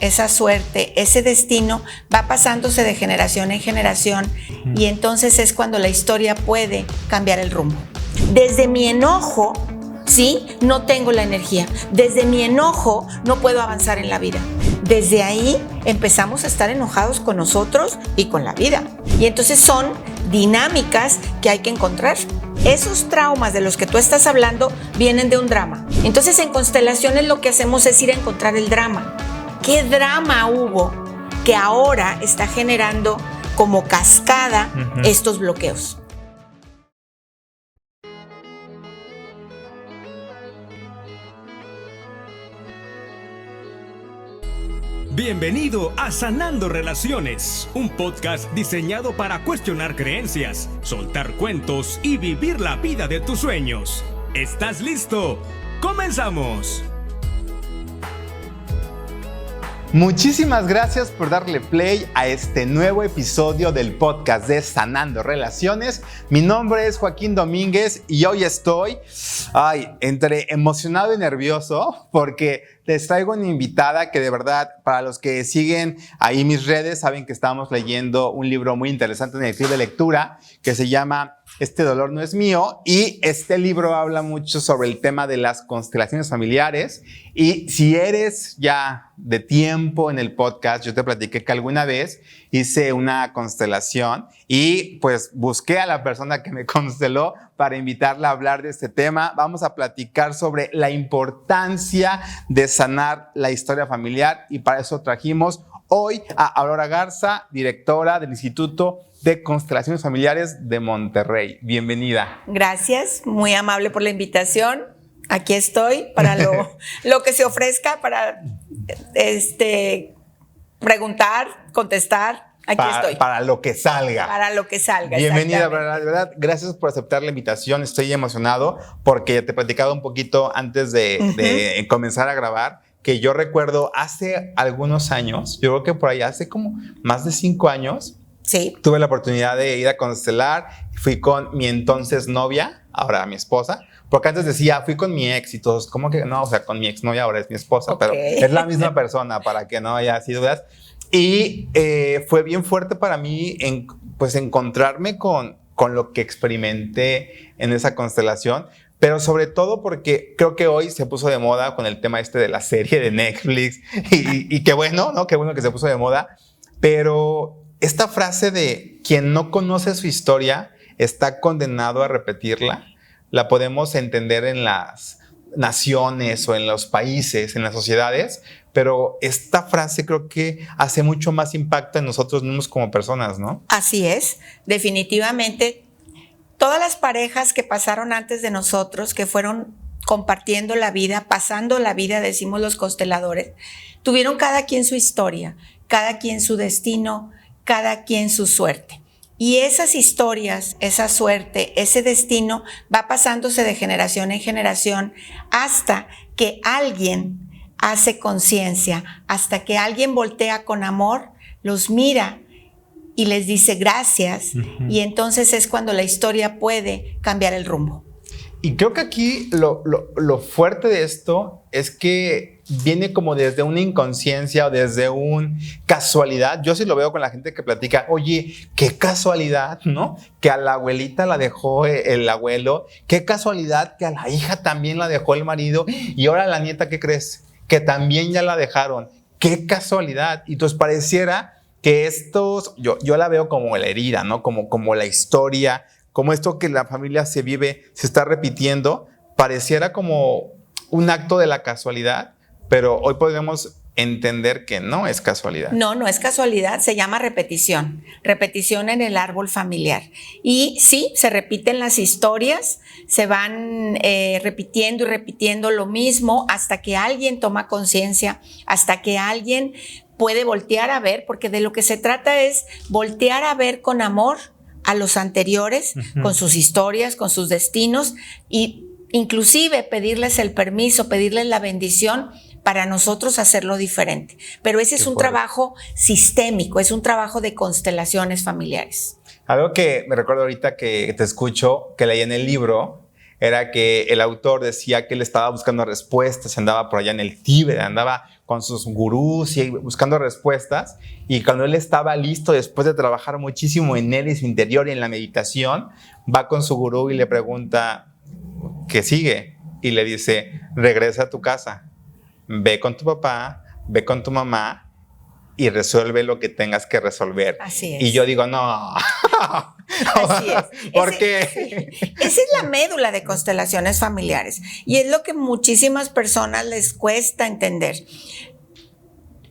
esa suerte, ese destino va pasándose de generación en generación y entonces es cuando la historia puede cambiar el rumbo. Desde mi enojo, ¿sí? No tengo la energía. Desde mi enojo no puedo avanzar en la vida. Desde ahí empezamos a estar enojados con nosotros y con la vida. Y entonces son dinámicas que hay que encontrar. Esos traumas de los que tú estás hablando vienen de un drama. Entonces en constelaciones lo que hacemos es ir a encontrar el drama. ¿Qué drama hubo que ahora está generando como cascada estos bloqueos? Bienvenido a Sanando Relaciones, un podcast diseñado para cuestionar creencias, soltar cuentos y vivir la vida de tus sueños. ¿Estás listo? ¡Comenzamos! Muchísimas gracias por darle play a este nuevo episodio del podcast de Sanando Relaciones. Mi nombre es Joaquín Domínguez y hoy estoy entre emocionado y nervioso porque les traigo una invitada que de verdad, para los que siguen ahí mis redes, saben que estamos leyendo un libro muy interesante en el club de lectura que se llama Este dolor no es mío, y este libro habla mucho sobre el tema de las constelaciones familiares. Y si eres ya de tiempo en el podcast, yo te platiqué que alguna vez hice una constelación y pues busqué a la persona que me consteló para invitarla a hablar de este tema. Vamos a platicar sobre la importancia de sanar la historia familiar y para eso trajimos hoy a Aurora Garza, directora del Instituto de Constelaciones Familiares de Monterrey. Bienvenida. Gracias, muy amable por la invitación. Aquí estoy para lo que se ofrezca, para preguntar, contestar. Aquí estoy. Para lo que salga. Para lo que salga. Bienvenida, de verdad. Gracias por aceptar la invitación. Estoy emocionado porque te he platicado un poquito antes de comenzar a grabar, que yo recuerdo hace algunos años, yo creo que por allá hace como más de 5 años, sí, tuve la oportunidad de ir a constelar. Fui con mi entonces novia, ahora mi esposa, porque antes decía, fui con mi ex y todos, ¿cómo que no? O sea, con mi ex novia, ahora es mi esposa, pero es la misma persona, para que no haya así dudas. Y fue bien fuerte para mí pues encontrarme con lo que experimenté en esa constelación, pero sobre todo porque creo que hoy se puso de moda con el tema de la serie de Netflix y qué bueno, ¿no? Qué bueno que se puso de moda, pero esta frase de quien no conoce su historia está condenado a repetirla, la podemos entender en las naciones o en los países, en las sociedades, pero esta frase creo que hace mucho más impacto en nosotros mismos como personas, ¿no? Así es, definitivamente. Todas las parejas que pasaron antes de nosotros, que fueron compartiendo la vida, pasando la vida, decimos los consteladores, tuvieron cada quien su historia, cada quien su destino, cada quien su suerte. Y esas historias, esa suerte, ese destino va pasándose de generación en generación hasta que alguien hace conciencia, hasta que alguien voltea con amor, los mira y les dice gracias, y entonces es cuando la historia puede cambiar el rumbo. Y creo que aquí lo fuerte de esto es que viene como desde una inconsciencia o desde una casualidad. Yo sí lo veo con la gente que platica, oye, qué casualidad, ¿no? Que a la abuelita la dejó el abuelo, qué casualidad que a la hija también la dejó el marido, y ahora la nieta, ¿qué crees? Que también ya la dejaron. Qué casualidad. Y entonces pareciera que yo la veo como la herida, ¿no? Como la historia, como esto que la familia se vive, se está repitiendo, pareciera como un acto de la casualidad, pero hoy podemos entender que no es casualidad. No es casualidad, se llama repetición en el árbol familiar. Y sí, se repiten las historias, se van repitiendo y repitiendo lo mismo hasta que alguien toma conciencia, hasta que alguien puede voltear a ver, porque de lo que se trata es voltear a ver con amor a los anteriores, con sus historias, con sus destinos, y inclusive pedirles el permiso, pedirles la bendición para nosotros hacerlo diferente. Pero ese es un trabajo sistémico, es un trabajo de constelaciones familiares. Algo que me recuerdo ahorita que te escucho, que leí en el libro, era que el autor decía que él estaba buscando respuestas, andaba por allá en el Tíbet, andaba con sus gurús y buscando respuestas, y cuando él estaba listo, después de trabajar muchísimo en él y su interior y en la meditación, va con su gurú y le pregunta, ¿qué sigue? Y le dice, regresa a tu casa, ve con tu papá, ve con tu mamá, y resuelve lo que tengas que resolver. Así es. Y yo digo, no. Así es. ¿Por qué? Esa es la médula de constelaciones familiares. Y es lo que muchísimas personas les cuesta entender.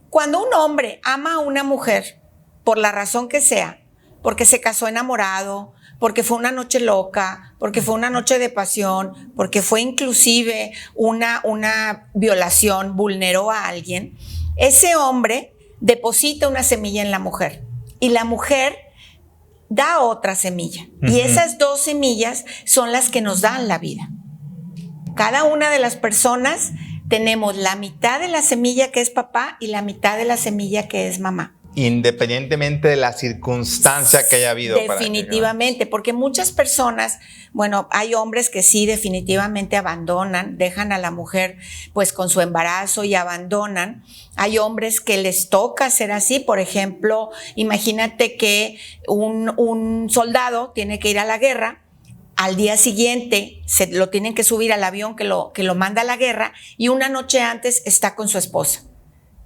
Cuando un hombre ama a una mujer, por la razón que sea, porque se casó enamorado, porque fue una noche loca, porque fue una noche de pasión, porque fue inclusive una violación, vulneró a alguien, ese hombre deposita una semilla en la mujer y la mujer da otra semilla. Y esas dos semillas son las que nos dan la vida. Cada una de las personas tenemos la mitad de la semilla que es papá y la mitad de la semilla que es mamá. Independientemente de la circunstancia que haya habido. Definitivamente, porque muchas personas, bueno, hay hombres que sí definitivamente abandonan, dejan a la mujer pues con su embarazo y abandonan. Hay hombres que les toca ser así. Por ejemplo, imagínate que un soldado tiene que ir a la guerra. Al día siguiente se lo tienen que subir al avión que lo manda a la guerra, y una noche antes está con su esposa.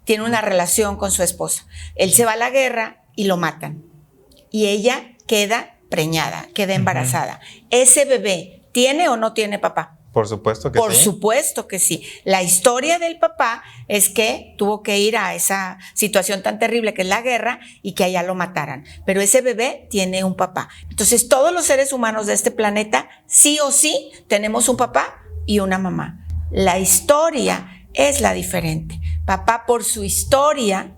Tiene una relación con su esposa. Él se va a la guerra y lo matan. Y ella queda preñada, queda embarazada. ¿Ese bebé tiene o no tiene papá? Por supuesto que sí. Por supuesto que sí. La historia del papá es que tuvo que ir a esa situación tan terrible que es la guerra y que allá lo mataran. Pero ese bebé tiene un papá. Entonces, todos los seres humanos de este planeta, sí o sí, tenemos un papá y una mamá. La historia es la diferente. Papá, por su historia,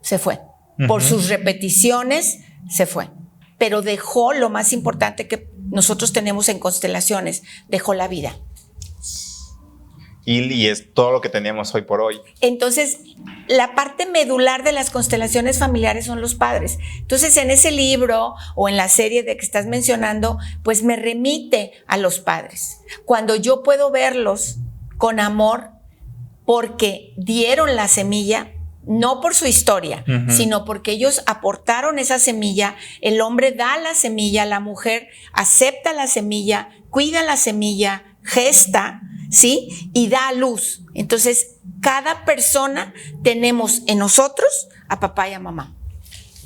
se fue. Por sus repeticiones, se fue. Pero dejó lo más importante que nosotros tenemos en constelaciones, dejó la vida. Y es todo lo que tenemos hoy por hoy. Entonces, la parte medular de las constelaciones familiares son los padres. Entonces, en ese libro o en la serie de que estás mencionando, pues me remite a los padres. Cuando yo puedo verlos con amor, porque dieron la semilla, no por su historia, sino porque ellos aportaron esa semilla. El hombre da la semilla, la mujer acepta la semilla, cuida la semilla, gesta, ¿sí? Y da a luz. Entonces, cada persona tenemos en nosotros a papá y a mamá.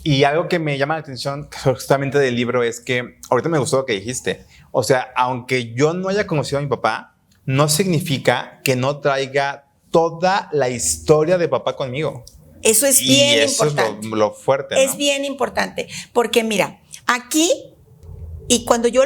Y algo que me llama la atención justamente del libro es que, ahorita me gustó lo que dijiste, o sea, aunque yo no haya conocido a mi papá, no significa que no traiga toda la historia de papá conmigo. Eso es bien importante. Es lo fuerte, ¿no? Es bien importante, porque mira, aquí, y cuando yo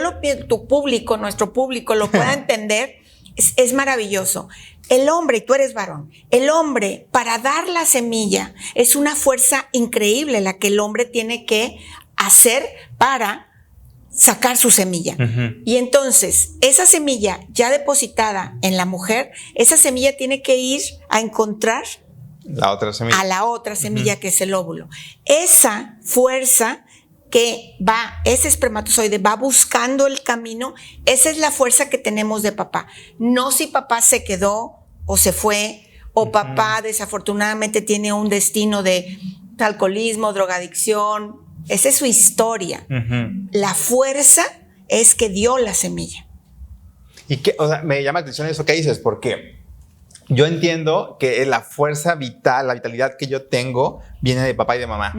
tu público, nuestro público lo pueda entender, es maravilloso. El hombre, y tú eres varón, el hombre para dar la semilla es una fuerza increíble la que el hombre tiene que hacer para sacar su semilla. Y entonces, esa semilla ya depositada en la mujer, esa semilla tiene que ir a encontrar la otra semilla. A la otra semilla que es el óvulo. Esa fuerza que va, ese espermatozoide va buscando el camino, esa es la fuerza que tenemos de papá. No si papá se quedó o se fue, o papá desafortunadamente tiene un destino de alcoholismo, drogadicción. Esa es su historia. La fuerza es que dio la semilla. Y que, o sea, me llama la atención eso que dices, porque yo entiendo que la fuerza vital, la vitalidad que yo tengo viene de papá y de mamá,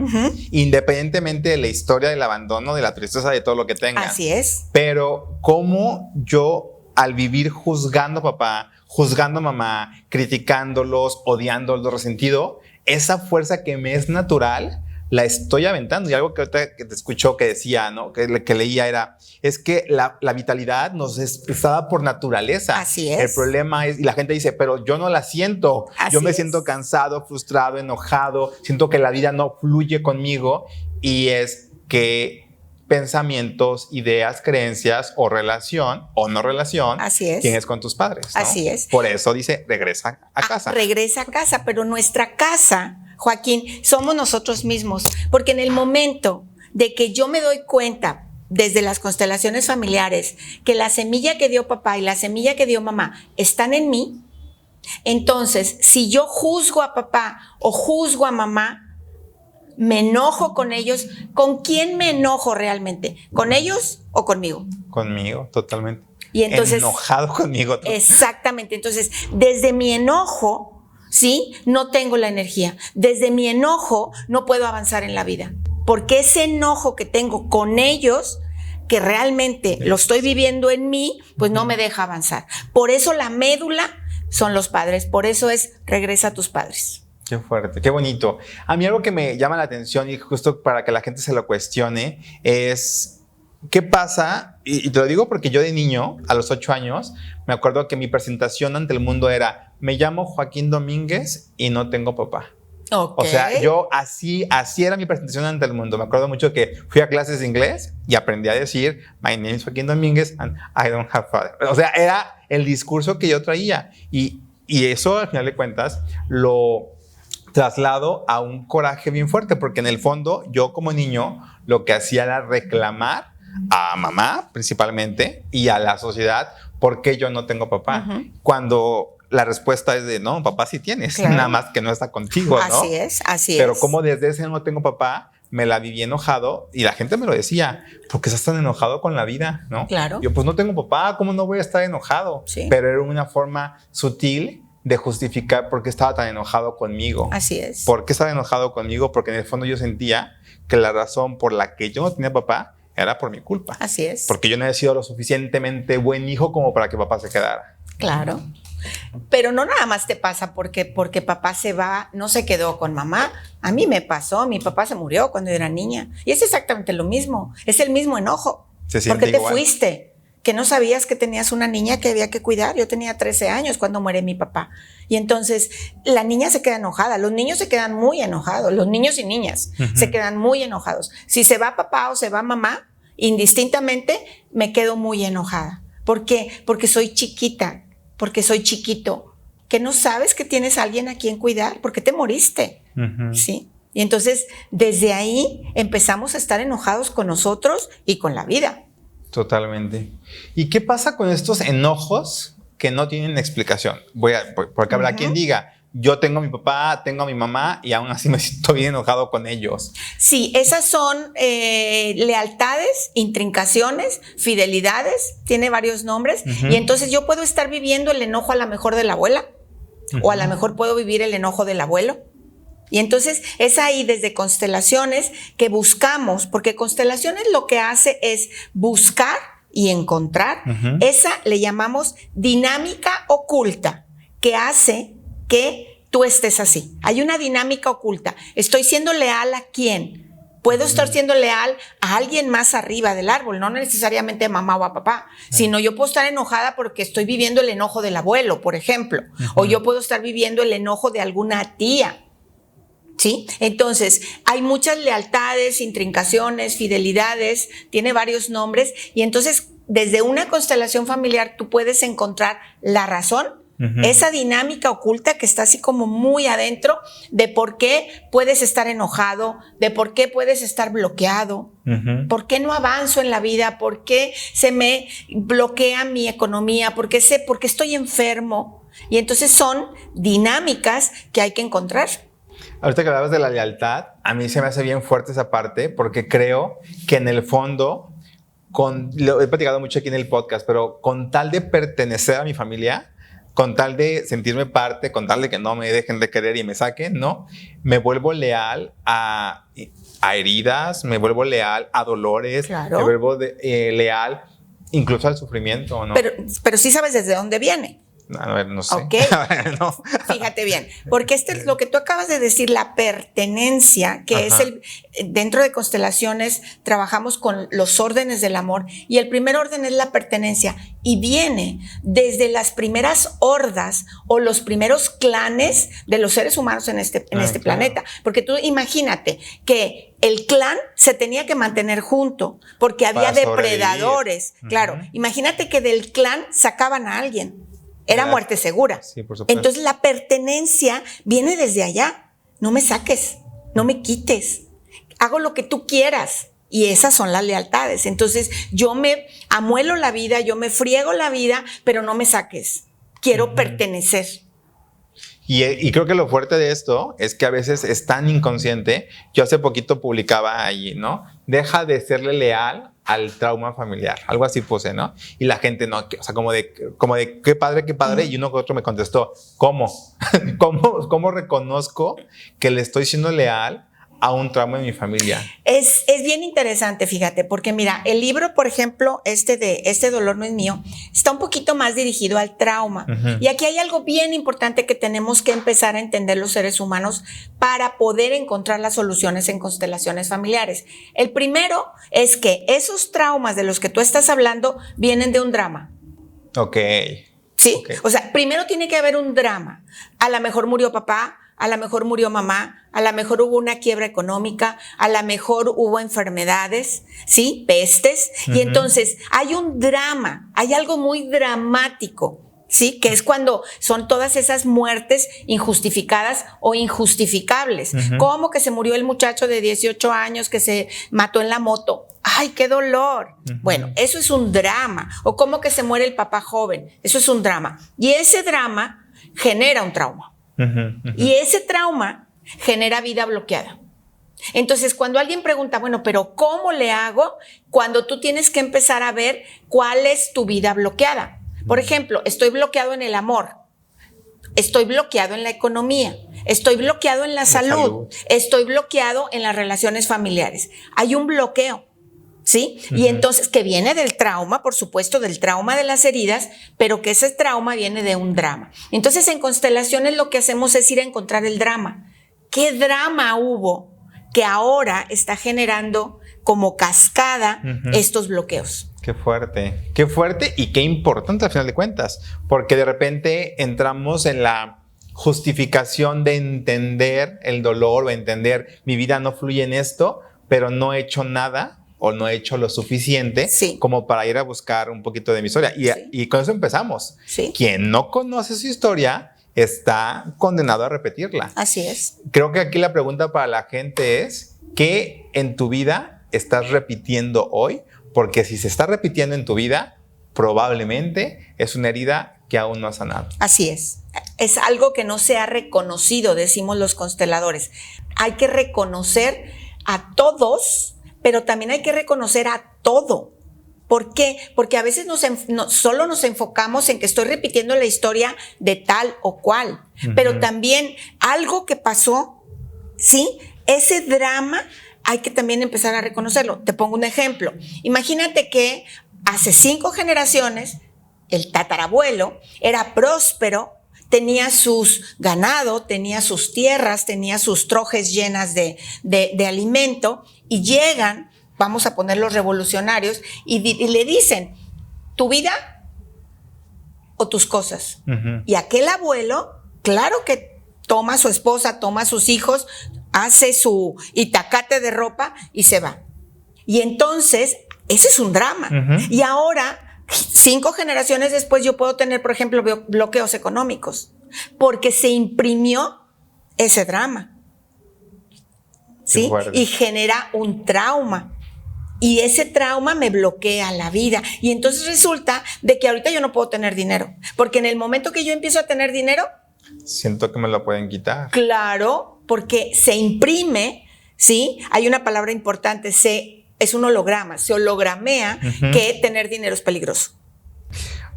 independientemente de la historia del abandono, de la tristeza, de todo lo que tenga. Así es. Pero cómo yo, al vivir juzgando a papá, juzgando a mamá, criticándolos, odiándolos, resentido, esa fuerza que me es natural, la estoy aventando. Y algo que ahorita que te escuchó que decía, ¿no? Que leía es que la vitalidad nos es dada por naturaleza. Así es. El problema es, y la gente dice, pero yo no la siento. Yo me siento cansado, frustrado, enojado, siento que la vida no fluye conmigo, y es que pensamientos, ideas, creencias o relación o no relación tienes con tus padres, ¿no? Así es. Por eso dice, regresa a casa. Regresa a casa, pero nuestra casa, Joaquín, somos nosotros mismos, porque en el momento de que yo me doy cuenta desde las constelaciones familiares, que la semilla que dio papá y la semilla que dio mamá están en mí, entonces, si yo juzgo a papá o juzgo a mamá, me enojo con ellos, ¿con quién me enojo realmente? ¿Con ellos o conmigo? Conmigo, totalmente. Y entonces, enojado conmigo. Exactamente. Entonces, desde mi enojo, ¿sí? No tengo la energía. Desde mi enojo no puedo avanzar en la vida. Porque ese enojo que tengo con ellos, que realmente lo estoy viviendo en mí, pues no me deja avanzar. Por eso la médula son los padres. Por eso es regresa a tus padres. Qué fuerte, qué bonito. A mí algo que me llama la atención y justo para que la gente se lo cuestione es ¿qué pasa? Y te lo digo porque yo de niño, a los 8 años, me acuerdo que mi presentación ante el mundo era me llamo Joaquín Domínguez y no tengo papá. Okay. O sea, yo así era mi presentación ante el mundo. Me acuerdo mucho que fui a clases de inglés y aprendí a decir my name is Joaquín Domínguez and I don't have father. O sea, era el discurso que yo traía y eso al final de cuentas lo traslado a un coraje bien fuerte porque en el fondo yo como niño lo que hacía era reclamar a mamá principalmente y a la sociedad por qué yo no tengo papá. Cuando la respuesta es de no, papá sí tienes, claro. Nada más que no está contigo, ¿no? Así es. Pero como desde ese no tengo papá, me la viví enojado y la gente me lo decía, ¿por qué estás tan enojado con la vida? ¿No? Claro. Yo pues no tengo papá, ¿cómo no voy a estar enojado? Sí. Pero era una forma sutil de justificar por qué estaba tan enojado conmigo. Así es. ¿Por qué estaba enojado conmigo? Porque en el fondo yo sentía que la razón por la que yo no tenía papá era por mi culpa. Así es. Porque yo no había sido lo suficientemente buen hijo como para que papá se quedara. Claro. Pero no nada más te pasa porque papá se va, no se quedó con mamá. A mí me pasó, mi papá se murió cuando yo era niña. Y es exactamente lo mismo, es el mismo enojo. Se siente porque te igual. Fuiste, que no sabías que tenías una niña que había que cuidar. Yo tenía 13 años cuando muere mi papá. Y entonces la niña se queda enojada, los niños se quedan muy enojados, los niños y niñas se quedan muy enojados. Si se va papá o se va mamá, indistintamente me quedo muy enojada. ¿Por qué? Porque soy chiquita. Porque soy chiquito, que no sabes que tienes a alguien a quien cuidar, porque te moriste, ¿sí? Y entonces, desde ahí empezamos a estar enojados con nosotros y con la vida. Totalmente. ¿Y qué pasa con estos enojos que no tienen explicación? Porque habrá quien diga, yo tengo a mi papá, tengo a mi mamá y aún así me siento bien enojado con ellos. Sí, esas son lealtades, intrincaciones, fidelidades, tiene varios nombres. Y entonces yo puedo estar viviendo el enojo a lo mejor de la abuela o a lo mejor puedo vivir el enojo del abuelo. Y entonces es ahí desde constelaciones que buscamos, porque constelaciones lo que hace es buscar y encontrar. Esa le llamamos dinámica oculta que hace que tú estés así. Hay una dinámica oculta. ¿Estoy siendo leal a quién? Puedo estar siendo leal a alguien más arriba del árbol, no necesariamente a mamá o a papá, sino yo puedo estar enojada porque estoy viviendo el enojo del abuelo, por ejemplo, o yo puedo estar viviendo el enojo de alguna tía, ¿sí? Entonces, hay muchas lealtades, intrincaciones, fidelidades, tiene varios nombres, y entonces, desde una constelación familiar, tú puedes encontrar la razón, esa dinámica oculta que está así como muy adentro de por qué puedes estar enojado, de por qué puedes estar bloqueado, por qué no avanzo en la vida, por qué se me bloquea mi economía, por qué estoy enfermo. Y entonces son dinámicas que hay que encontrar. Ahorita que hablabas de la lealtad, a mí se me hace bien fuerte esa parte porque creo que en el fondo, lo he platicado mucho aquí en el podcast, pero con tal de pertenecer a mi familia, con tal de sentirme parte, con tal de que no me dejen de querer y me saquen, ¿no? Me vuelvo leal a heridas, me vuelvo leal a dolores, claro. Me vuelvo leal incluso al sufrimiento, ¿no? Pero sí sabes desde dónde viene. A ver, no sé. Ok. No. Fíjate bien, porque es lo que tú acabas de decir, la pertenencia, que es dentro de constelaciones trabajamos con los órdenes del amor y el primer orden es la pertenencia y viene desde las primeras hordas o los primeros clanes de los seres humanos en este planeta. Porque tú imagínate que el clan se tenía que mantener junto porque había depredadores. Claro, imagínate que del clan sacaban a alguien. Era muerte segura. Sí, por supuesto. Entonces la pertenencia viene desde allá. No me saques, no me quites. Hago lo que tú quieras. Y esas son las lealtades. Entonces, yo me amuelo la vida, yo me friego la vida, pero no me saques. Quiero pertenecer. Y creo que lo fuerte de esto es que a veces es tan inconsciente. Yo hace poquito publicaba allí, ¿no? Deja de serle leal al trauma familiar. Algo así puse, ¿no? Y la gente, no, o sea, como de qué padre, qué padre. Y uno que otro me contestó, ¿cómo? ¿Cómo reconozco que le estoy siendo leal a un trauma en mi familia? Es bien interesante, fíjate, porque mira, el libro, por ejemplo, de Este dolor no es mío, está un poquito más dirigido al trauma. Y aquí hay algo bien importante que tenemos que empezar a entender los seres humanos para poder encontrar las soluciones en constelaciones familiares. El primero es que esos traumas de los que tú estás hablando vienen de un drama. Ok. ¿Sí? Okay. O sea, primero tiene que haber un drama. A lo mejor murió papá, a lo mejor murió mamá, a lo mejor hubo una quiebra económica, a lo mejor hubo enfermedades, ¿sí? Pestes. Y entonces hay un drama, hay algo muy dramático, ¿sí? Que es cuando son todas esas muertes injustificadas o injustificables. Como que se murió el muchacho de 18 años que se mató en la moto. ¡Ay, qué dolor! Bueno, eso es un drama. O como que se muere el papá joven. Eso es un drama. Y ese drama genera un trauma. Y ese trauma genera vida bloqueada. Entonces, cuando alguien pregunta, bueno, pero ¿cómo le hago? Cuando tú tienes que empezar a ver cuál es tu vida bloqueada. Por ejemplo, estoy bloqueado en el amor, estoy bloqueado en la economía, estoy bloqueado en la salud, estoy bloqueado en las relaciones familiares. Hay un bloqueo. ¿Sí? Y entonces, que viene del trauma, por supuesto, del trauma de las heridas, pero que ese trauma viene de un drama. Entonces, en constelaciones lo que hacemos es ir a encontrar el drama. ¿Qué drama hubo que ahora está generando como cascada estos bloqueos? Qué fuerte y qué importante al final de cuentas, porque de repente entramos en la justificación de entender el dolor o entender mi vida no fluye en esto, pero no he hecho nada o no he hecho lo suficiente como para ir a buscar un poquito de mi historia. Y con eso empezamos. Quien no conoce su historia está condenado a repetirla. Así es. Creo que aquí la pregunta para la gente es, ¿qué en tu vida estás repitiendo hoy? Porque si se está repitiendo en tu vida, probablemente es una herida que aún no ha sanado. Así es. Es algo que no se ha reconocido, decimos los consteladores. Hay que reconocer a todos, pero también hay que reconocer a todo. ¿Por qué? Porque a veces solo nos enfocamos en que estoy repitiendo la historia de tal o cual, pero también algo que pasó, ¿sí? Ese drama hay que también empezar a reconocerlo. Te pongo un ejemplo. Imagínate que hace 5 generaciones el tatarabuelo era próspero, tenía sus ganado, tenía sus tierras, tenía sus trojes llenas de alimento, y llegan, vamos a poner los revolucionarios, y le dicen, ¿tu vida o tus cosas? Y aquel abuelo, claro que toma a su esposa, toma a sus hijos, hace su itacate de ropa y se va. Y entonces, ese es un drama. Y ahora, 5 generaciones después, yo puedo tener, por ejemplo, bloqueos económicos, porque se imprimió ese drama. ¿Sí? Y genera un trauma. Y ese trauma me bloquea la vida. Y entonces resulta de que ahorita yo no puedo tener dinero. Porque en el momento que yo empiezo a tener dinero, siento que me lo pueden quitar. Claro, porque se imprime, ¿sí? Hay una palabra importante, es un holograma, se hologramea que tener dinero es peligroso.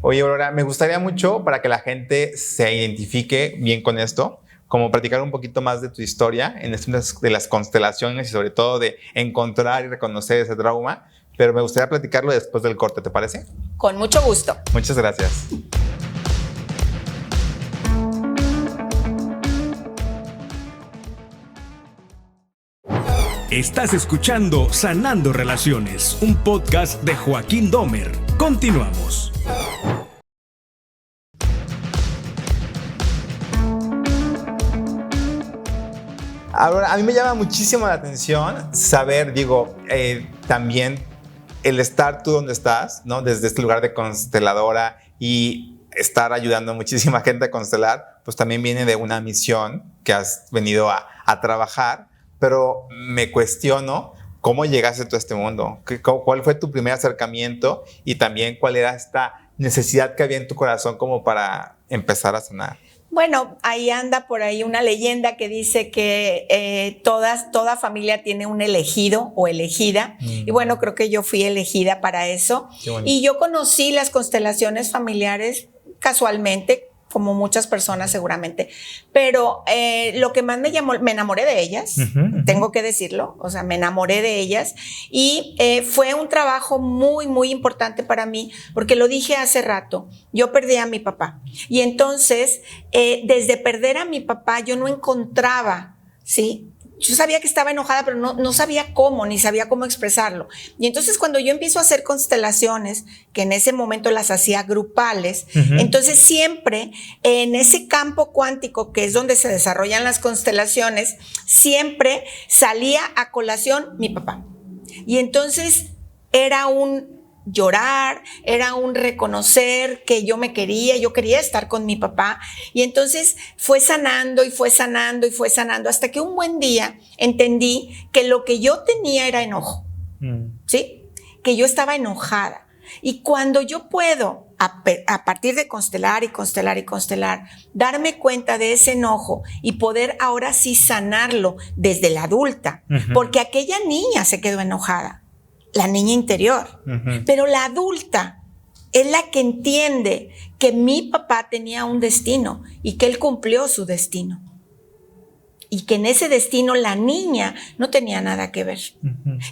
Oye, Aurora, me gustaría mucho para que la gente se identifique bien con esto, como platicar un poquito más de tu historia en esto de las constelaciones y sobre todo de encontrar y reconocer ese trauma, pero me gustaría platicarlo después del corte, ¿te parece? Con mucho gusto. Muchas gracias. Estás escuchando Sanando Relaciones, un podcast de Joaquín Domer. Continuamos. Ahora, a mí me llama muchísimo la atención saber, también el estar tú donde estás, ¿no? Desde este lugar de consteladora y estar ayudando a muchísima gente a constelar, pues también viene de una misión que has venido a trabajar, pero me cuestiono ¿cómo llegaste tú a este mundo? ¿Cuál fue tu primer acercamiento? Y también, ¿cuál era esta necesidad que había en tu corazón como para empezar a sanar? Bueno, ahí anda por ahí una leyenda que dice que toda familia tiene un elegido o elegida. Y bueno, creo que yo fui elegida para eso. Y yo conocí las constelaciones familiares casualmente, como muchas personas seguramente, pero lo que más me enamoré de ellas, tengo que decirlo, o sea, me enamoré de ellas y fue un trabajo muy, muy importante para mí, porque lo dije hace rato, yo perdí a mi papá y entonces desde perder a mi papá yo no encontraba, ¿sí? Yo sabía que estaba enojada, pero no sabía cómo, ni sabía cómo expresarlo. Y entonces cuando yo empiezo a hacer constelaciones, que en ese momento las hacía grupales, entonces siempre en ese campo cuántico, que es donde se desarrollan las constelaciones, siempre salía a colación mi papá. Y entonces era un llorar, era un reconocer que yo me quería, yo quería estar con mi papá y entonces fue sanando y fue sanando y fue sanando hasta que un buen día entendí que lo que yo tenía era enojo, ¿sí? Que yo estaba enojada y cuando yo puedo a partir de constelar y constelar y constelar, darme cuenta de ese enojo y poder ahora sí sanarlo desde la adulta, porque aquella niña se quedó enojada. La niña interior, pero la adulta es la que entiende que mi papá tenía un destino y que él cumplió su destino y que en ese destino la niña no tenía nada que ver.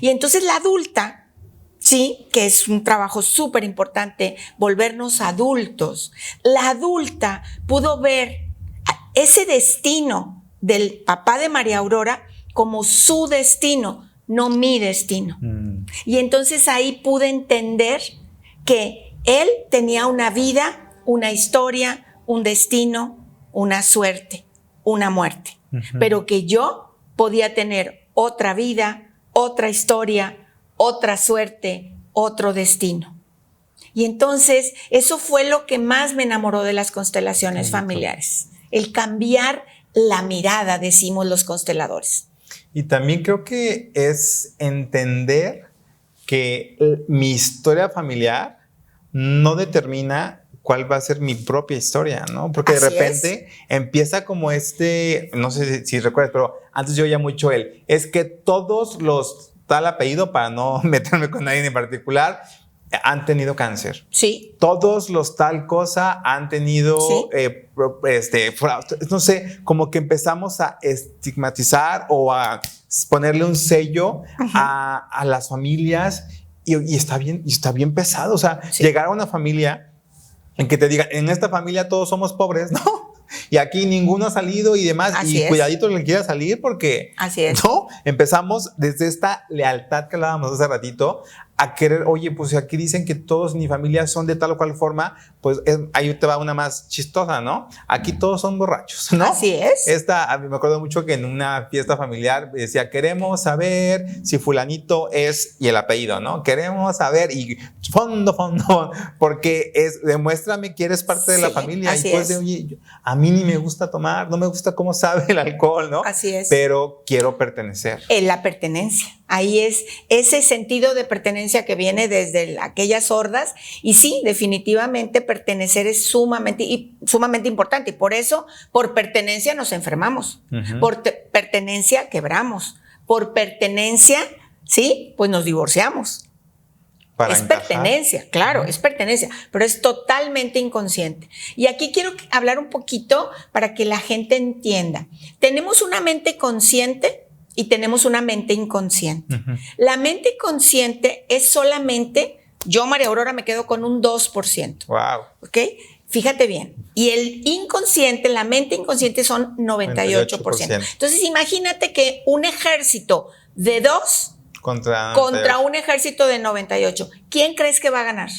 Y entonces la adulta, sí, que es un trabajo súper importante, volvernos adultos, la adulta pudo ver ese destino del papá de María Aurora como su destino, no mi destino. Y entonces ahí pude entender que él tenía una vida, una historia, un destino, una suerte, una muerte. Pero que yo podía tener otra vida, otra historia, otra suerte, otro destino. Y entonces eso fue lo que más me enamoró de las constelaciones familiares. El cambiar la mirada, decimos los consteladores. Y también creo que es entender que mi historia familiar no determina cuál va a ser mi propia historia, ¿no? Porque de repente empieza como no sé si recuerdas, pero antes yo oía mucho es que todos los tal apellido, para no meterme con nadie en particular, han tenido cáncer. Sí. Todos los tal cosa han tenido, no sé, como que empezamos a estigmatizar o a ponerle un sello a las familias y está bien pesado. O sea, llegar a una familia en que te digan, en esta familia todos somos pobres, ¿no? Y aquí ninguno ha salido y demás. Así y cuidadito le quiera salir porque ¿no? Empezamos desde esta lealtad que hablábamos hace ratito a querer, oye, pues aquí dicen que todos en mi familia son de tal o cual forma, pues ahí te va una más chistosa, ¿no? Aquí todos son borrachos, ¿no? Así es. A mí me acuerdo mucho que en una fiesta familiar decía, queremos saber si fulanito es, y el apellido, ¿no? Queremos saber, y fondo, porque demuéstrame que eres parte de la familia. Y pues oye, a mí ni me gusta tomar, no me gusta cómo sabe el alcohol, ¿no? Así es. Pero quiero pertenecer. La pertenencia. Ahí es ese sentido de pertenencia que viene desde aquellas hordas. Y sí, definitivamente pertenecer es sumamente importante. Y por eso, por pertenencia nos enfermamos. Por pertenencia quebramos. Por pertenencia, sí, pues nos divorciamos. Es pertenencia, claro, es pertenencia, pero es totalmente inconsciente. Y aquí quiero hablar un poquito para que la gente entienda. Tenemos una mente consciente y tenemos una mente inconsciente. La mente consciente es solamente, yo, María Aurora, me quedo con un 2%. Wow. ¿Ok? Fíjate bien. Y el inconsciente, la mente inconsciente son 98%. Entonces, imagínate que un ejército de 2 contra un ejército de 98. ¿Quién crees que va a ganar?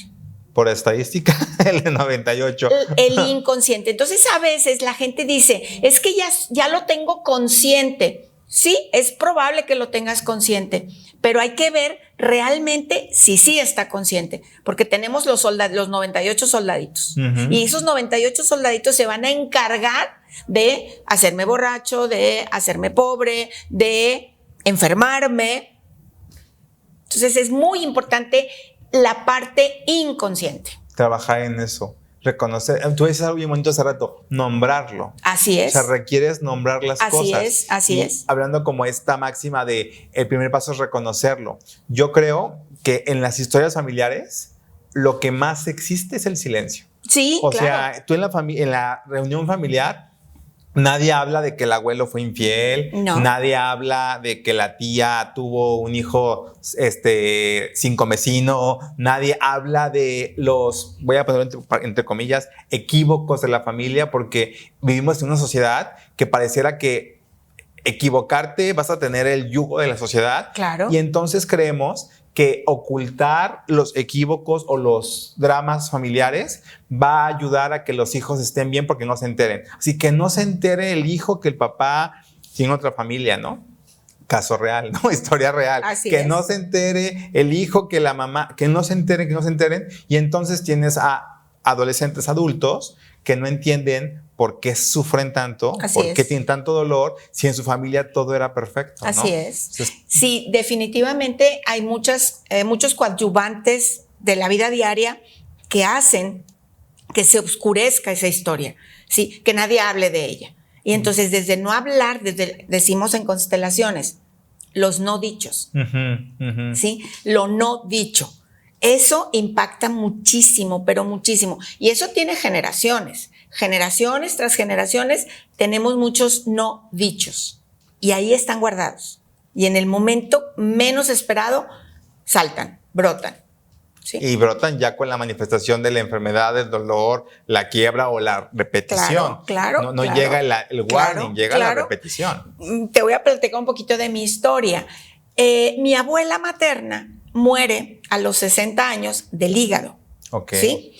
Por estadística, el de 98. El inconsciente. Entonces, a veces la gente dice, es que ya lo tengo consciente. Sí, es probable que lo tengas consciente, pero hay que ver realmente si sí está consciente, porque tenemos los 98 soldaditos. Y esos 98 soldaditos se van a encargar de hacerme borracho, de hacerme pobre, de enfermarme. Entonces es muy importante la parte inconsciente. Trabajar en eso. Reconocer, tú dices algo bien bonito hace rato, nombrarlo. Así es. O sea, requieres nombrar las cosas. Así es. Hablando como esta máxima de el primer paso es reconocerlo. Yo creo que en las historias familiares lo que más existe es el silencio. Sí, o claro. sea, tú en la reunión familiar nadie habla de que el abuelo fue infiel, No. Nadie habla de que la tía tuvo un hijo sin comecino, nadie habla de los, voy a ponerlo entre comillas, equívocos de la familia, porque vivimos en una sociedad que pareciera que equivocarte vas a tener el yugo de la sociedad. Claro. Y entonces creemos que ocultar los equívocos o los dramas familiares va a ayudar a que los hijos estén bien porque no se enteren. Así que no se entere el hijo que el papá tiene otra familia, ¿no? Caso real, ¿no? Historia real. Así que es. no se entere el hijo, que la mamá, que no se enteren. Y entonces tienes a adolescentes adultos que no entienden por qué sufren tanto, por qué tienen tanto dolor, si en su familia todo era perfecto, ¿no? Así es. Entonces, sí, definitivamente hay muchos coadyuvantes de la vida diaria que hacen que se oscurezca esa historia, ¿sí? Que nadie hable de ella. Y entonces, desde no hablar, decimos en constelaciones, los no dichos, ¿sí? Lo no dicho. Eso impacta muchísimo, pero muchísimo. Y eso tiene generaciones. Generaciones tras generaciones tenemos muchos no dichos. Y ahí están guardados. Y en el momento menos esperado, saltan, brotan. ¿Sí? Y brotan ya con la manifestación de la enfermedad, del dolor, la quiebra o la repetición. Claro. No llega el warning, llega la repetición. Te voy a platicar un poquito de mi historia. Mi abuela materna muere a los 60 años del hígado. Ok. ¿Sí?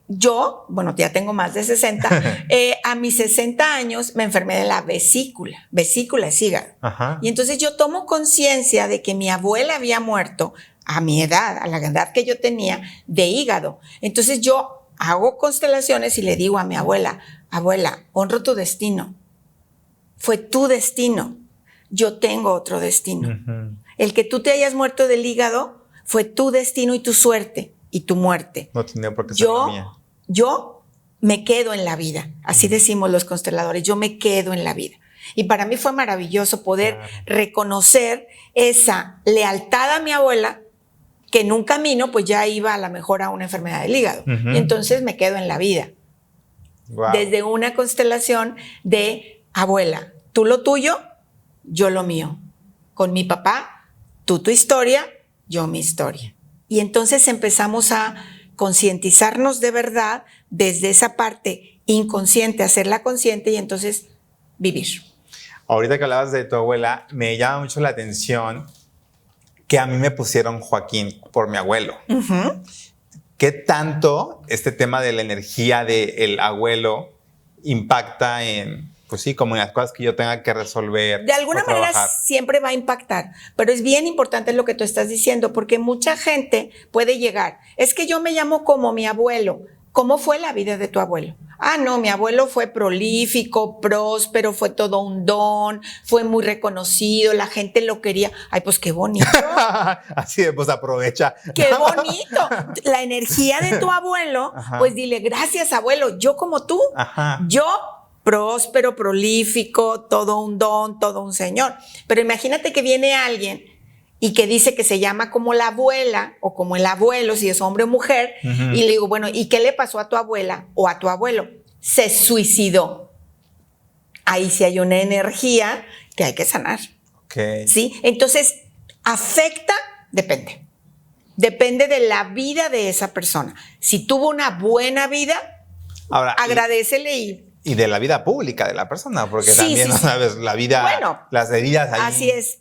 Yo, bueno, ya tengo más de 60, a mis 60 años me enfermé de la vesícula es hígado. Ajá. Y entonces yo tomo conciencia de que mi abuela había muerto a mi edad, a la edad que yo tenía, de hígado. Entonces yo hago constelaciones y le digo a mi abuela, abuela, honro tu destino. Fue tu destino. Yo tengo otro destino. Uh-huh. El que tú te hayas muerto del hígado fue tu destino y tu suerte y tu muerte. No tiene por qué ser la mía. Yo me quedo en la vida. Así decimos los consteladores, yo me quedo en la vida. Y para mí fue maravilloso poder reconocer esa lealtad a mi abuela, que en un camino pues ya iba a lo mejor a una enfermedad del hígado. Uh-huh. Y entonces me quedo en la vida. Wow. Desde una constelación de abuela, tú lo tuyo, yo lo mío. Con mi papá, tú tu historia, yo mi historia. Y entonces empezamos a concientizarnos de verdad desde esa parte inconsciente, hacerla consciente y entonces vivir. Ahorita que hablabas de tu abuela, me llama mucho la atención que a mí me pusieron Joaquín por mi abuelo. Uh-huh. ¿Qué tanto este tema de la energía del abuelo impacta en, pues sí, como en las cosas que yo tenga que resolver? De alguna manera trabajar? siempre va a impactar, pero es bien importante lo que tú estás diciendo, porque mucha gente puede llegar. Es que yo me llamo como mi abuelo. ¿Cómo fue la vida de tu abuelo? Ah, no, mi abuelo fue prolífico, próspero, fue todo un don, fue muy reconocido, la gente lo quería. Ay, pues qué bonito. Así de, pues aprovecha. Qué bonito. La energía de tu abuelo, Ajá. Pues dile, gracias, abuelo, yo como tú, Ajá. yo próspero, prolífico, todo un don, todo un señor. Pero imagínate que viene alguien y que dice que se llama como la abuela o como el abuelo, si es hombre o mujer, Uh-huh. y le digo, bueno, ¿y qué le pasó a tu abuela o a tu abuelo? Se suicidó. Ahí sí hay una energía que hay que sanar. Okay. ¿Sí? Entonces, afecta, depende. Depende de la vida de esa persona. Si tuvo una buena vida, Ahora, agradécele y de la vida pública de la persona, porque Sí, también, sí, ¿no sí. sabes? La vida, Bueno, las heridas ahí. Así es.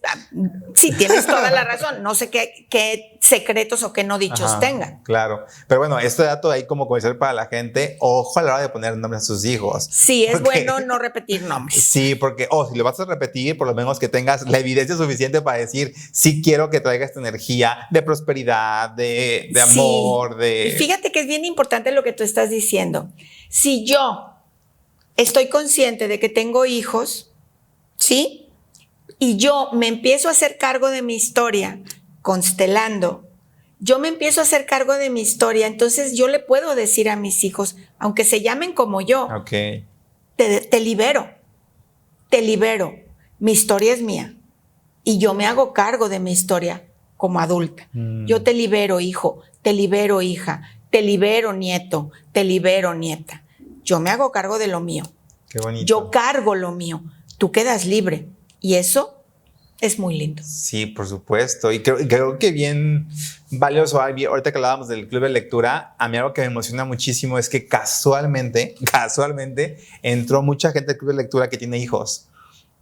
Sí, tienes toda la razón. No sé qué secretos o qué no dichos Ajá, tengan. Claro. Pero bueno, este dato ahí como comercial para la gente, ojo a la hora de poner nombres a sus hijos. Sí, es Porque- bueno no repetir nombres. Sí, porque, si lo vas a repetir, por lo menos que tengas la evidencia suficiente para decir, sí quiero que traiga esta energía de prosperidad, de Sí. amor, Y fíjate que es bien importante lo que tú estás diciendo. Si yo estoy consciente de que tengo hijos, ¿sí? Y yo me empiezo a hacer cargo de mi historia constelando, yo me empiezo a hacer cargo de mi historia, entonces yo le puedo decir a mis hijos, aunque se llamen como yo, Ok. te libero, mi historia es mía y yo me hago cargo de mi historia como adulta. Yo te libero, hijo, te libero, hija, te libero, nieto, te libero, nieta. Yo me hago cargo de lo mío. Qué bonito. Yo cargo lo mío, tú quedas libre y eso es muy lindo. Sí, por supuesto. Y creo que bien valioso. Ahorita que hablábamos del club de lectura, a mí algo que me emociona muchísimo es que casualmente entró mucha gente al club de lectura que tiene hijos.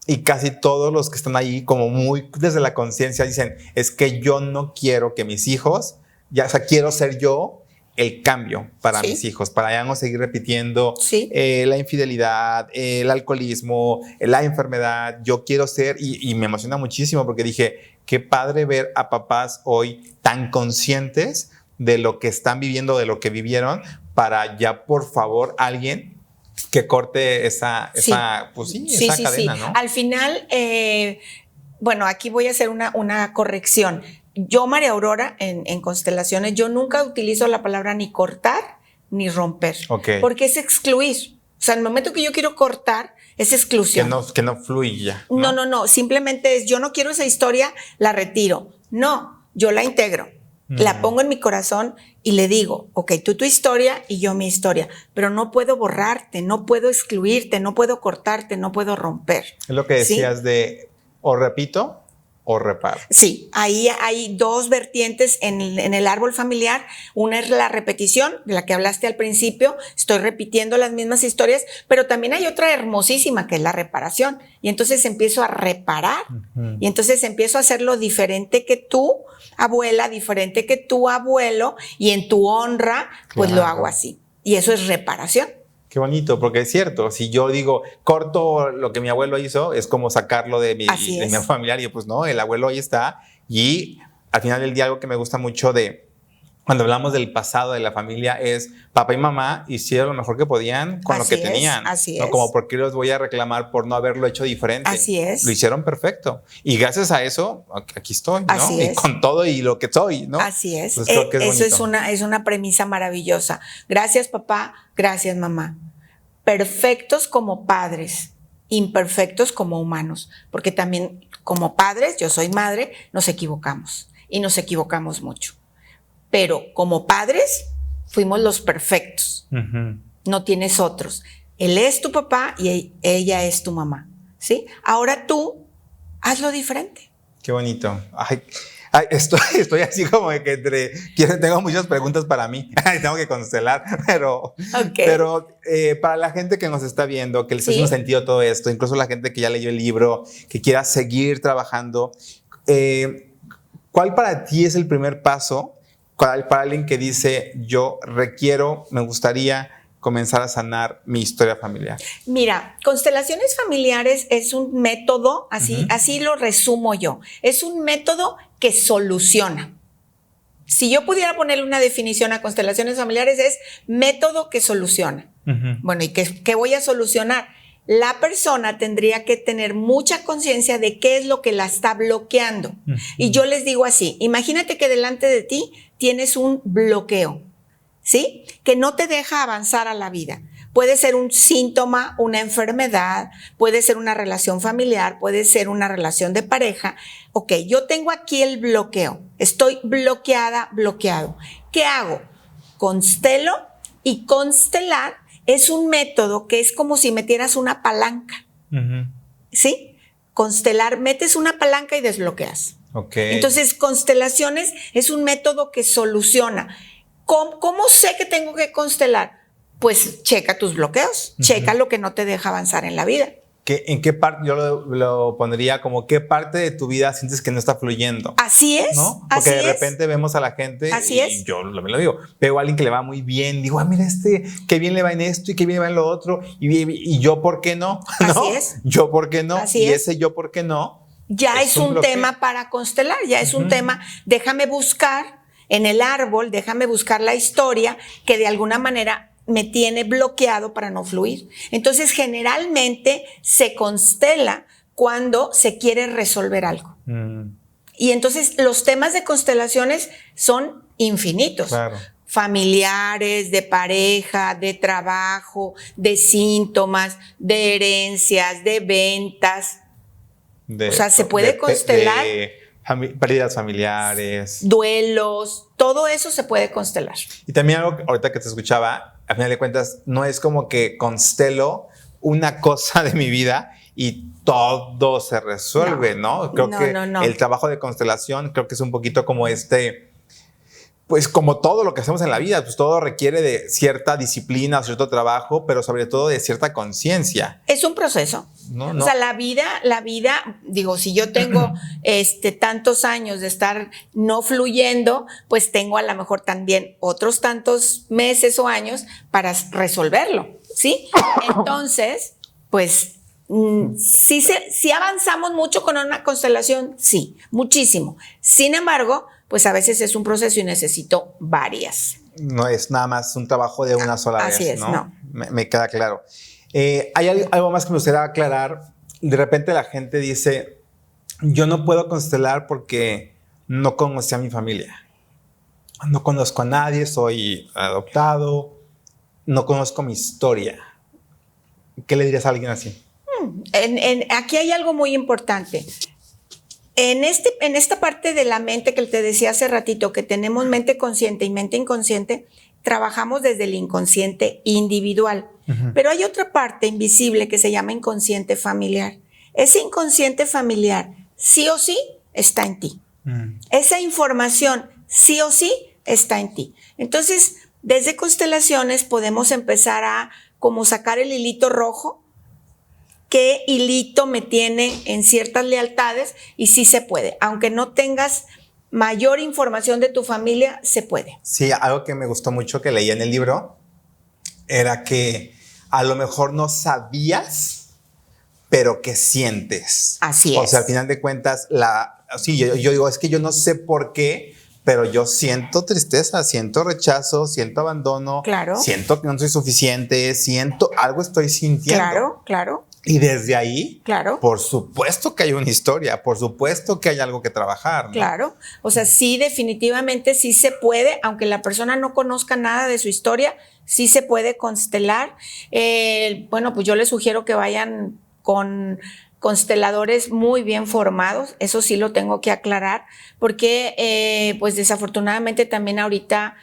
Y casi todos los que están ahí, como muy desde la conciencia, dicen, es que yo no quiero que mis hijos, o sea, quiero ser yo el cambio para mis hijos, para ya no seguir repitiendo la infidelidad, el alcoholismo, la enfermedad. Yo quiero ser, y me emociona muchísimo porque dije, qué padre ver a papás hoy tan conscientes de lo que están viviendo, de lo que vivieron, para ya, por favor, alguien que corte esa cadena, ¿no? Al final, bueno, aquí voy a hacer una corrección. Yo, María Aurora, en constelaciones, yo nunca utilizo la palabra ni cortar ni romper, porque es excluir. O sea, en el momento que yo quiero cortar, es exclusión. Que no fluya. No, simplemente es, yo no quiero esa historia, la retiro. No, yo la integro. La pongo en mi corazón y le digo, ok, tú tu historia y yo mi historia, pero no puedo borrarte, no puedo excluirte, no puedo cortarte, no puedo romper. Es lo que decías de o repito o reparo. Sí, ahí hay dos vertientes en el árbol familiar. Una es la repetición, de la que hablaste al principio, estoy repitiendo las mismas historias, pero también hay otra hermosísima que es la reparación. Y entonces empiezo a reparar, y entonces empiezo a hacerlo diferente que tú, abuela, diferente que tu abuelo, y en tu honra, pues lo hago así. Y eso es reparación. Qué bonito, porque es cierto, si yo digo, corto lo que mi abuelo hizo, es como sacarlo de mi familiar, y pues no, el abuelo ahí está. Y al final del día, algo que me gusta mucho de cuando hablamos del pasado de la familia es, papá y mamá hicieron lo mejor que podían con lo que tenían. Así ¿no? es. Como, ¿por qué los voy a reclamar por no haberlo hecho diferente? Así es. Lo hicieron perfecto. Y gracias a eso, aquí estoy, ¿no? Así es. Y con todo y lo que soy, ¿no? Así es. Pues creo que eso es una premisa maravillosa. Gracias, papá. Gracias, mamá. Perfectos como padres, imperfectos como humanos, porque también como padres, yo soy madre, nos equivocamos y nos equivocamos mucho. Pero como padres fuimos los perfectos. No tienes otros. Él es tu papá y ella es tu mamá, ¿sí? Ahora tú hazlo diferente. Qué bonito. Ay, estoy así como de que tengo muchas preguntas para mí. Tengo que constelar, pero para la gente que nos está viendo, que les hace un sentido todo esto, incluso la gente que ya leyó el libro, que quiera seguir trabajando, ¿cuál para ti es el primer paso para alguien que dice, me gustaría comenzar a sanar mi historia familiar? Mira, constelaciones familiares es un método, así lo resumo yo, es un método que soluciona. Si yo pudiera ponerle una definición a constelaciones familiares, es método que soluciona. Bueno, ¿y qué voy a solucionar? La persona tendría que tener mucha conciencia de qué es lo que la está bloqueando. Y yo les digo así, imagínate que delante de ti tienes un bloqueo, ¿sí? Que no te deja avanzar a la vida. Puede ser un síntoma, una enfermedad, puede ser una relación familiar, puede ser una relación de pareja. Ok, yo tengo aquí el bloqueo. Estoy bloqueada, bloqueado. ¿Qué hago? Constelo, y constelar es un método que es como si metieras una palanca. ¿Sí? Constelar, metes una palanca y desbloqueas. Entonces, constelaciones es un método que soluciona. ¿Cómo sé que tengo que constelar? Pues checa tus bloqueos, checa lo que no te deja avanzar en la vida. ¿En qué parte? Yo lo pondría como, ¿qué parte de tu vida sientes que no está fluyendo? Así es, ¿no? Porque de repente vemos a la gente, yo lo digo, veo a alguien que le va muy bien, digo, mira qué bien le va en esto y qué bien le va en lo otro, y yo, ¿por qué no? Así es. Yo, ¿por qué no? Así y es. ese yo, ¿por qué no? Ya es un tema para constelar, ya es un tema, déjame buscar en el árbol, déjame buscar la historia que de alguna manera me tiene bloqueado para no fluir. Entonces, generalmente se constela cuando se quiere resolver algo. Y entonces los temas de constelaciones son infinitos. Claro. Familiares, de pareja, de trabajo, de síntomas, de herencias, de ventas. O sea, se puede constelar. Pérdidas familiares. Duelos, todo eso se puede constelar. Y también algo, ahorita que te escuchaba, a final de cuentas, no es como que constelo una cosa de mi vida y todo se resuelve, ¿no? Creo que el trabajo de constelación, creo que es un poquito como pues como todo lo que hacemos en la vida, pues todo requiere de cierta disciplina, cierto trabajo, pero sobre todo de cierta conciencia. Es un proceso. No. O sea, la vida, digo, si yo tengo tantos años de estar no fluyendo, pues tengo a lo mejor también otros tantos meses o años para resolverlo, ¿sí? Entonces, pues, sí avanzamos mucho con una constelación, sí, muchísimo. Sin embargo, pues a veces es un proceso y necesito varias. No es nada más un trabajo de una sola vez. Así es, ¿no? Me queda claro. Hay algo más que me gustaría aclarar. De repente la gente dice, yo no puedo constelar porque no conocí a mi familia. No conozco a nadie, soy adoptado, no conozco mi historia. ¿Qué le dirías a alguien así? Aquí hay algo muy importante. En esta parte de la mente que te decía hace ratito, que tenemos mente consciente y mente inconsciente, trabajamos desde el inconsciente individual. Uh-huh. Pero hay otra parte invisible que se llama inconsciente familiar. Ese inconsciente familiar, sí o sí, está en ti. Uh-huh. Esa información, sí o sí, está en ti. Entonces, desde constelaciones podemos empezar a como sacar el hilito rojo. ¿Qué hilito me tiene en ciertas lealtades? Y sí se puede. Aunque no tengas mayor información de tu familia, se puede. Sí, algo que me gustó mucho que leí en el libro era que a lo mejor no sabías, pero que sientes. Así es. O sea, al final de cuentas, yo digo, es que yo no sé por qué, pero yo siento tristeza, siento rechazo, siento abandono. Claro. Siento que no soy suficiente, algo estoy sintiendo. Claro. Y desde ahí, claro, por supuesto que hay una historia, por supuesto que hay algo que trabajar, ¿no? Claro, o sea, sí, definitivamente sí se puede, aunque la persona no conozca nada de su historia, sí se puede constelar. Bueno, pues yo les sugiero que vayan con consteladores muy bien formados, eso sí lo tengo que aclarar, porque pues desafortunadamente también ahorita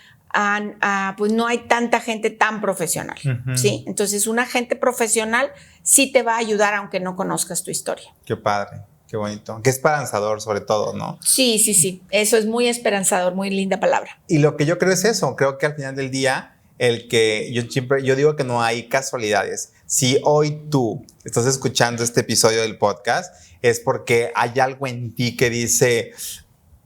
pues no hay tanta gente tan profesional, uh-huh. ¿Sí? Entonces una gente profesional sí te va a ayudar aunque no conozcas tu historia. Qué padre, qué bonito, qué esperanzador sobre todo, ¿no? Sí, eso es muy esperanzador, muy linda palabra. Y lo que yo creo es eso, creo que al final del día, yo digo que no hay casualidades. Si hoy tú estás escuchando este episodio del podcast, es porque hay algo en ti que dice,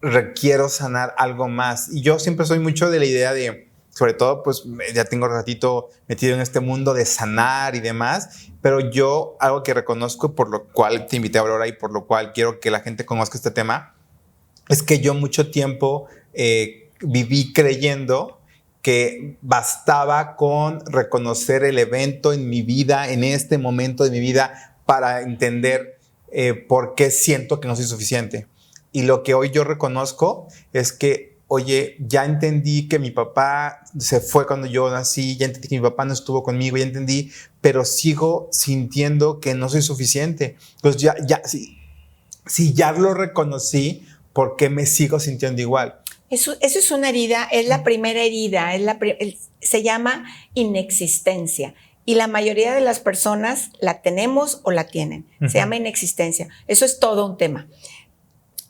requiero sanar algo más. Y yo siempre soy mucho de la idea de, sobre todo, pues ya tengo un ratito metido en este mundo de sanar y demás, pero yo algo que reconozco, por lo cual te invité a Aurora y por lo cual quiero que la gente conozca este tema, es que yo mucho tiempo viví creyendo que bastaba con reconocer el evento en mi vida, en este momento de mi vida, para entender por qué siento que no soy suficiente. Y lo que hoy yo reconozco es que, oye, ya entendí que mi papá se fue cuando yo nací, ya entendí que mi papá no estuvo conmigo, ya entendí, pero sigo sintiendo que no soy suficiente. Pues si ya lo reconocí, ¿por qué me sigo sintiendo igual? Eso es una herida, es la primera herida, se llama inexistencia. Y la mayoría de las personas la tenemos o la tienen. Uh-huh. Se llama inexistencia. Eso es todo un tema.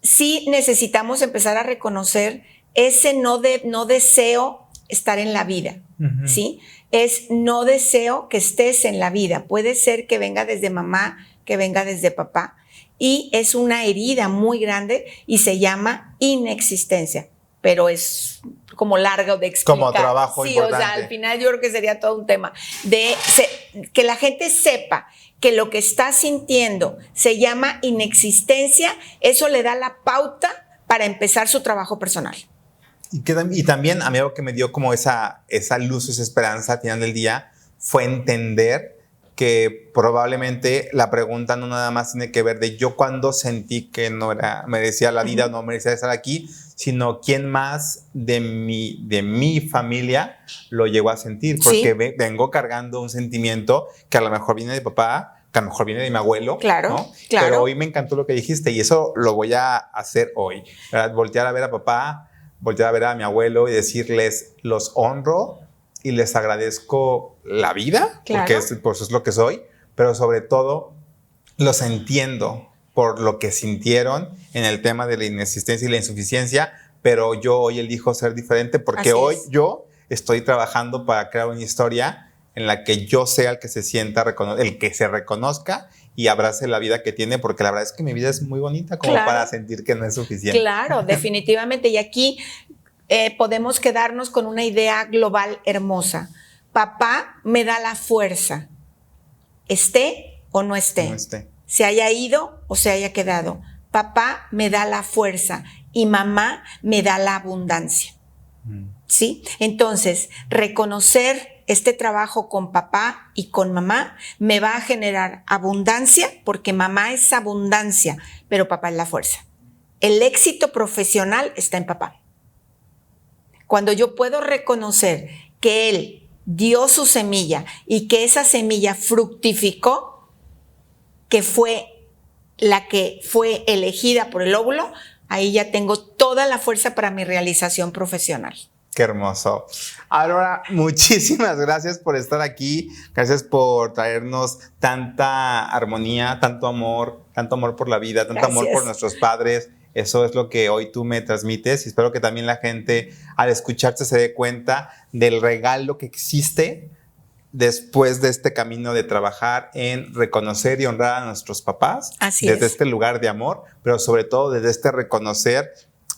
Sí necesitamos empezar a reconocer ese no deseo estar en la vida, uh-huh. ¿Sí? Es no deseo que estés en la vida. Puede ser que venga desde mamá, que venga desde papá. Y es una herida muy grande y se llama inexistencia. Pero es como largo de explicar. Como trabajo importante. Sí, o sea, al final yo creo que sería todo un tema. Que la gente sepa que lo que está sintiendo se llama inexistencia, eso le da la pauta para empezar su trabajo personal. Y también a mí algo que me dio como esa luz, esa esperanza al final del día, fue entender que probablemente la pregunta no nada más tiene que ver de yo cuando sentí que no merecía la vida, no merecía estar aquí, sino quién más de mi familia lo llegó a sentir, porque vengo cargando un sentimiento que a lo mejor viene de papá, que a lo mejor viene de mi abuelo, claro, ¿no? Claro. Pero hoy me encantó lo que dijiste y eso lo voy a hacer hoy, ¿verdad? Voltear a ver a papá, voltear a ver a mi abuelo y decirles, los honro y les agradezco la vida, claro, porque por eso es lo que soy, pero sobre todo los entiendo por lo que sintieron en el tema de la inexistencia y la insuficiencia, pero yo hoy elijo ser diferente porque hoy yo estoy trabajando para crear una historia en la que yo sea el que se sienta, el que se reconozca y abrace la vida que tiene, porque la verdad es que mi vida es muy bonita como para sentir que no es suficiente. Claro, definitivamente. Y aquí podemos quedarnos con una idea global hermosa. Papá me da la fuerza, esté o no esté, se haya ido o se haya quedado. Papá me da la fuerza y mamá me da la abundancia. ¿Sí? Entonces, reconocer este trabajo con papá y con mamá me va a generar abundancia, porque mamá es abundancia, pero papá es la fuerza. El éxito profesional está en papá. Cuando yo puedo reconocer que él dio su semilla y que esa semilla fructificó, que fue la que fue elegida por el óvulo, ahí ya tengo toda la fuerza para mi realización profesional. Qué hermoso. Aurora, muchísimas gracias por estar aquí. Gracias por traernos tanta armonía, tanto amor por la vida, tanto amor por nuestros padres. Eso es lo que hoy tú me transmites y espero que también la gente al escucharte se dé cuenta del regalo que existe después de este camino de trabajar en reconocer y honrar a nuestros papás. Así desde es. este lugar de amor, pero sobre todo desde este reconocer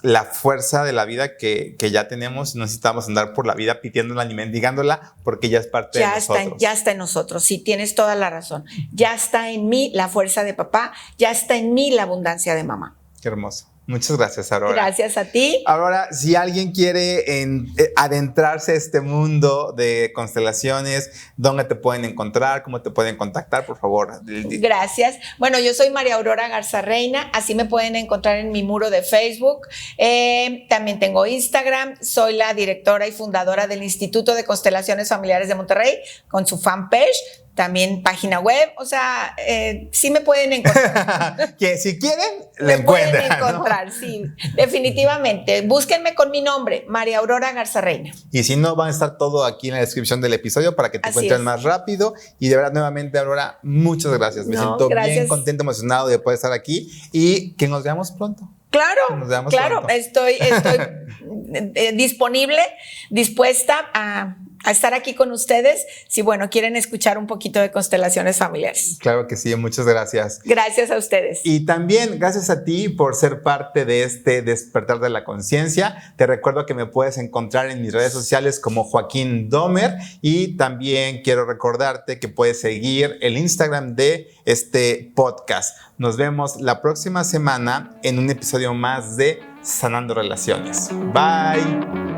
la fuerza de la vida que ya tenemos y no necesitamos andar por la vida pidiéndola ni mendigándola porque ya es parte de nosotros. Ya está en nosotros, sí, tienes toda la razón. Ya está en mí la fuerza de papá, ya está en mí la abundancia de mamá. Qué hermoso. Muchas gracias, Aurora. Gracias a ti. Aurora, si alguien quiere adentrarse a este mundo de constelaciones, ¿dónde te pueden encontrar? ¿Cómo te pueden contactar? Por favor. Gracias. Bueno, yo soy María Aurora Garza Reina, así me pueden encontrar en mi muro de Facebook. También tengo Instagram, soy la directora y fundadora del Instituto de Constelaciones Familiares de Monterrey, con su fanpage. También página web, o sea, sí me pueden encontrar. Que si quieren, me encuentran. Pueden encontrar, ¿no? Sí, definitivamente. Búsquenme con mi nombre, María Aurora Garza Reina. Y si no, va a estar todo aquí en la descripción del episodio para que te encuentren más rápido. Y de verdad, nuevamente, Aurora, muchas gracias. Me siento bien contento, emocionado de poder estar aquí y que nos veamos pronto. Claro, pronto. Estoy disponible, dispuesta a estar aquí con ustedes si, bueno, quieren escuchar un poquito de constelaciones familiares. Claro que sí, muchas gracias. Gracias a ustedes. Y también gracias a ti por ser parte de este despertar de la conciencia. Te recuerdo que me puedes encontrar en mis redes sociales como Joaquín Domer y también quiero recordarte que puedes seguir el Instagram de este podcast. Nos vemos la próxima semana en un episodio más de Sanando Relaciones. Bye.